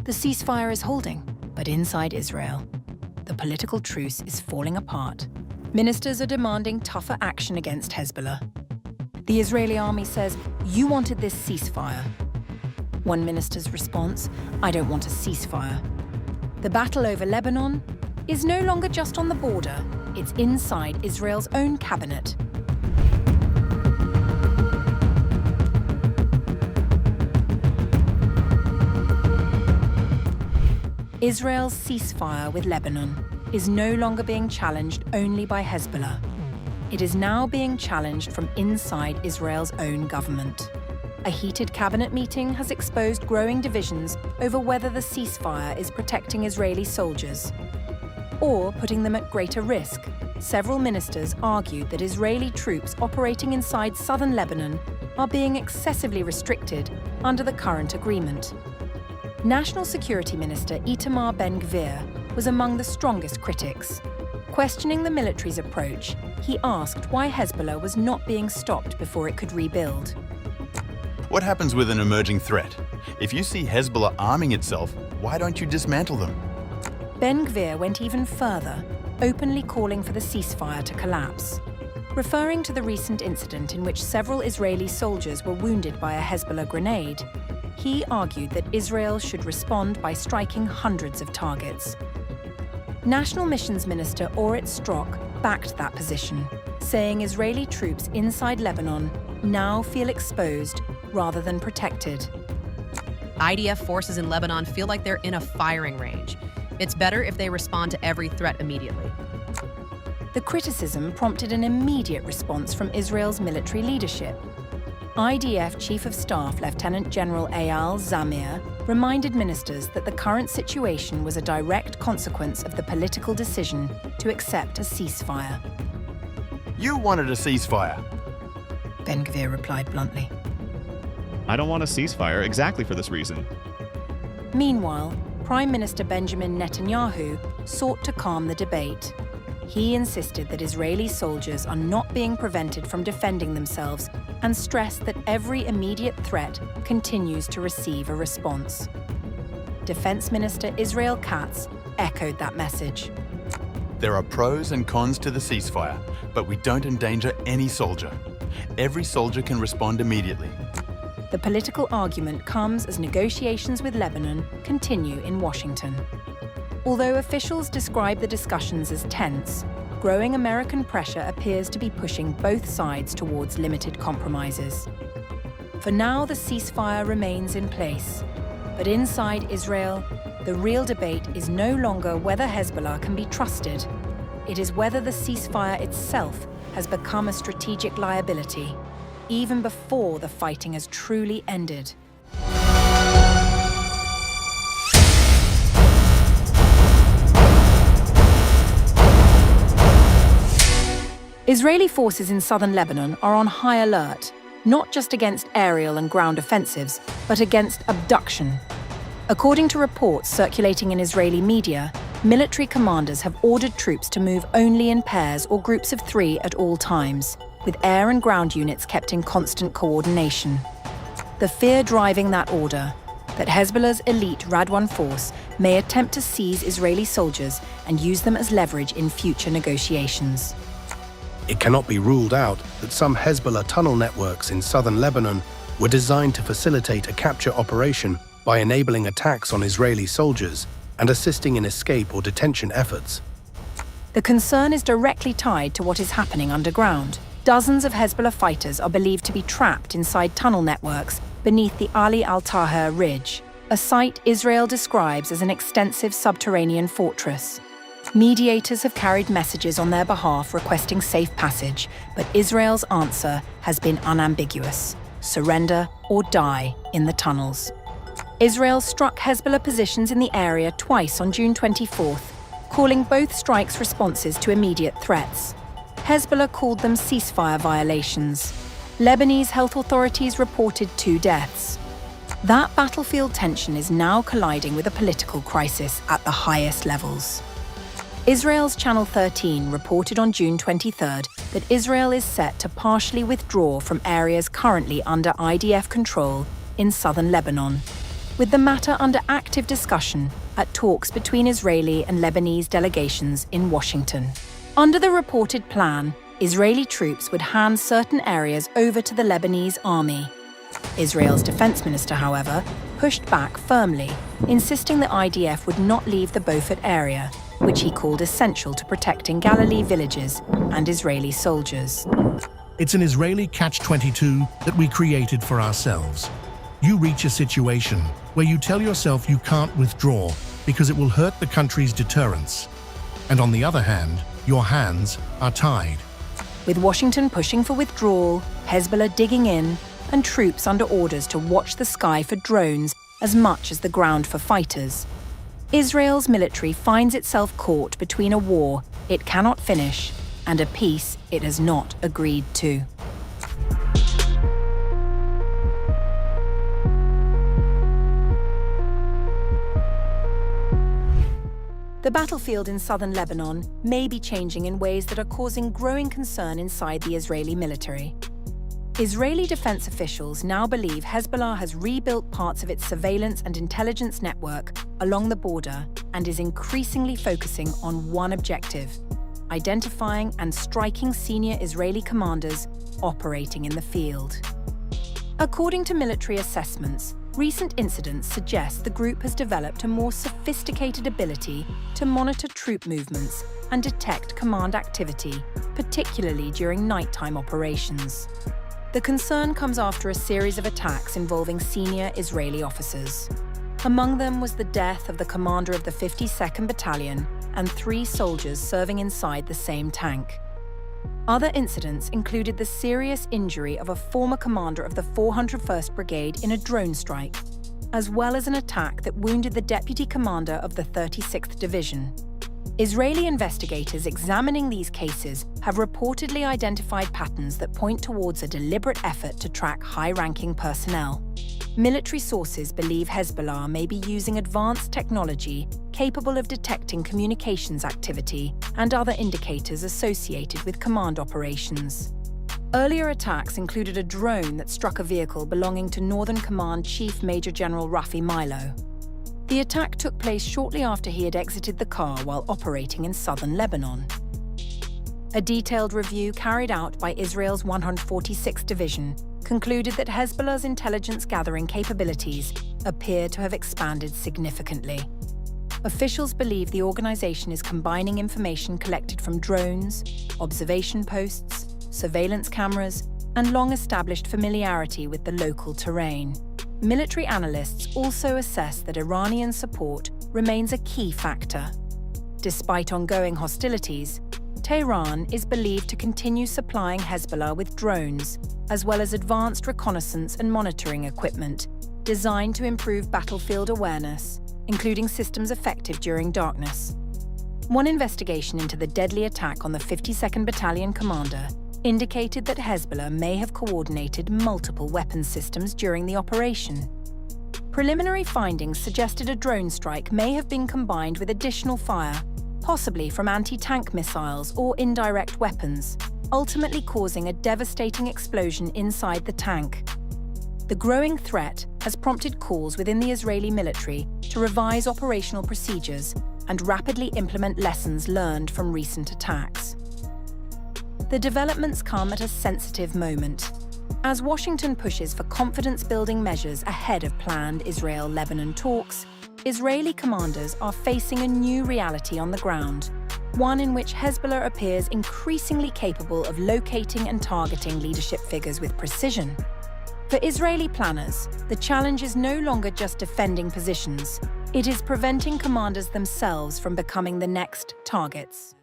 The ceasefire is holding, but inside Israel, the political truce is falling apart. Ministers are demanding tougher action against Hezbollah. The Israeli army says, "You wanted this ceasefire." One minister's response, "I don't want a ceasefire." The battle over Lebanon is no longer just on the border, it's inside Israel's own cabinet. Israel's ceasefire with Lebanon is no longer being challenged only by Hezbollah. It is now being challenged from inside Israel's own government. A heated cabinet meeting has exposed growing divisions over whether the ceasefire is protecting Israeli soldiers or putting them at greater risk. Several ministers argued that Israeli troops operating inside southern Lebanon are being excessively restricted under the current agreement. National Security Minister Itamar Ben-Gvir was among the strongest critics. Questioning the military's approach, he asked why Hezbollah was not being stopped before it could rebuild. What happens with an emerging threat? If you see Hezbollah arming itself, why don't you dismantle them? Ben-Gvir went even further, openly calling for the ceasefire to collapse. Referring to the recent incident in which several Israeli soldiers were wounded by a Hezbollah grenade, he argued that Israel should respond by striking hundreds of targets. National Missions Minister Orit Strock backed that position, saying Israeli troops inside Lebanon now feel exposed rather than protected. IDF forces in Lebanon feel like they're in a firing range. It's better if they respond to every threat immediately. The criticism prompted an immediate response from Israel's military leadership. IDF Chief of Staff Lieutenant General Eyal Zamir reminded ministers that the current situation was a direct consequence of the political decision to accept a ceasefire. You wanted a ceasefire. Ben-Gvir replied bluntly. I don't want a ceasefire exactly for this reason. Meanwhile, Prime Minister Benjamin Netanyahu sought to calm the debate. He insisted that Israeli soldiers are not being prevented from defending themselves and stressed that every immediate threat continues to receive a response. Defense Minister Israel Katz echoed that message. There are pros and cons to the ceasefire, but we don't endanger any soldier. Every soldier can respond immediately. The political argument comes as negotiations with Lebanon continue in Washington. Although officials describe the discussions as tense, growing American pressure appears to be pushing both sides towards limited compromises. For now, the ceasefire remains in place. But inside Israel, the real debate is no longer whether Hezbollah can be trusted. It is whether the ceasefire itself has become a strategic liability, even before the fighting has truly ended. Israeli forces in southern Lebanon are on high alert, not just against aerial and ground offensives, but against abduction. According to reports circulating in Israeli media, military commanders have ordered troops to move only in pairs or groups of 3 at all times, with air and ground units kept in constant coordination. The fear driving that order, that Hezbollah's elite Radwan force may attempt to seize Israeli soldiers and use them as leverage in future negotiations. It cannot be ruled out that some Hezbollah tunnel networks in southern Lebanon were designed to facilitate a capture operation by enabling attacks on Israeli soldiers and assisting in escape or detention efforts. The concern is directly tied to what is happening underground. Dozens of Hezbollah fighters are believed to be trapped inside tunnel networks beneath the Ali al-Tahir Ridge, a site Israel describes as an extensive subterranean fortress. Mediators have carried messages on their behalf requesting safe passage, but Israel's answer has been unambiguous: surrender or die in the tunnels. Israel struck Hezbollah positions in the area twice on June 24th, calling both strikes responses to immediate threats. Hezbollah called them ceasefire violations. Lebanese health authorities reported 2 deaths. That battlefield tension is now colliding with a political crisis at the highest levels. Israel's Channel 13 reported on June 23rd that Israel is set to partially withdraw from areas currently under IDF control in southern Lebanon. with the matter under active discussion at talks between Israeli and Lebanese delegations in Washington. Under the reported plan, Israeli troops would hand certain areas over to the Lebanese army. Israel's defense minister, however, pushed back firmly, insisting the IDF would not leave the Beaufort area, which he called essential to protecting Galilee villages and Israeli soldiers. It's an Israeli catch-22 that we created for ourselves. You reach a situation where you tell yourself you can't withdraw because it will hurt the country's deterrence. And on the other hand, your hands are tied. With Washington pushing for withdrawal, Hezbollah digging in, and troops under orders to watch the sky for drones as much as the ground for fighters, Israel's military finds itself caught between a war it cannot finish and a peace it has not agreed to. The battlefield in southern Lebanon may be changing in ways that are causing growing concern inside the Israeli military. Israeli defense officials now believe Hezbollah has rebuilt parts of its surveillance and intelligence network along the border and is increasingly focusing on one objective: identifying and striking senior Israeli commanders operating in the field. According to military assessments, recent incidents suggest the group has developed a more sophisticated ability to monitor troop movements and detect command activity, particularly during nighttime operations. The concern comes after a series of attacks involving senior Israeli officers. Among them was the death of the commander of the 52nd Battalion and 3 soldiers serving inside the same tank. Other incidents included the serious injury of a former commander of the 401st Brigade in a drone strike, as well as an attack that wounded the deputy commander of the 36th Division. Israeli investigators examining these cases have reportedly identified patterns that point towards a deliberate effort to track high-ranking personnel. Military sources believe Hezbollah may be using advanced technology capable of detecting communications activity and other indicators associated with command operations. Earlier attacks included a drone that struck a vehicle belonging to Northern Command Chief Major General Rafi Milo. The attack took place shortly after he had exited the car while operating in southern Lebanon. A detailed review carried out by Israel's 146th Division concluded that Hezbollah's intelligence gathering capabilities appear to have expanded significantly. Officials believe the organization is combining information collected from drones, observation posts, surveillance cameras, and long-established familiarity with the local terrain. Military analysts also assess that Iranian support remains a key factor. Despite ongoing hostilities, Tehran is believed to continue supplying Hezbollah with drones, as well as advanced reconnaissance and monitoring equipment designed to improve battlefield awareness, including systems effective during darkness. One investigation into the deadly attack on the 52nd Battalion commander indicated that Hezbollah may have coordinated multiple weapons systems during the operation. Preliminary findings suggested a drone strike may have been combined with additional fire, possibly from anti-tank missiles or indirect weapons, ultimately causing a devastating explosion inside the tank. The growing threat has prompted calls within the Israeli military to revise operational procedures and rapidly implement lessons learned from recent attacks. The developments come at a sensitive moment. As Washington pushes for confidence-building measures ahead of planned Israel-Lebanon talks, Israeli commanders are facing a new reality on the ground, one in which Hezbollah appears increasingly capable of locating and targeting leadership figures with precision. For Israeli planners, the challenge is no longer just defending positions. It is preventing commanders themselves from becoming the next targets.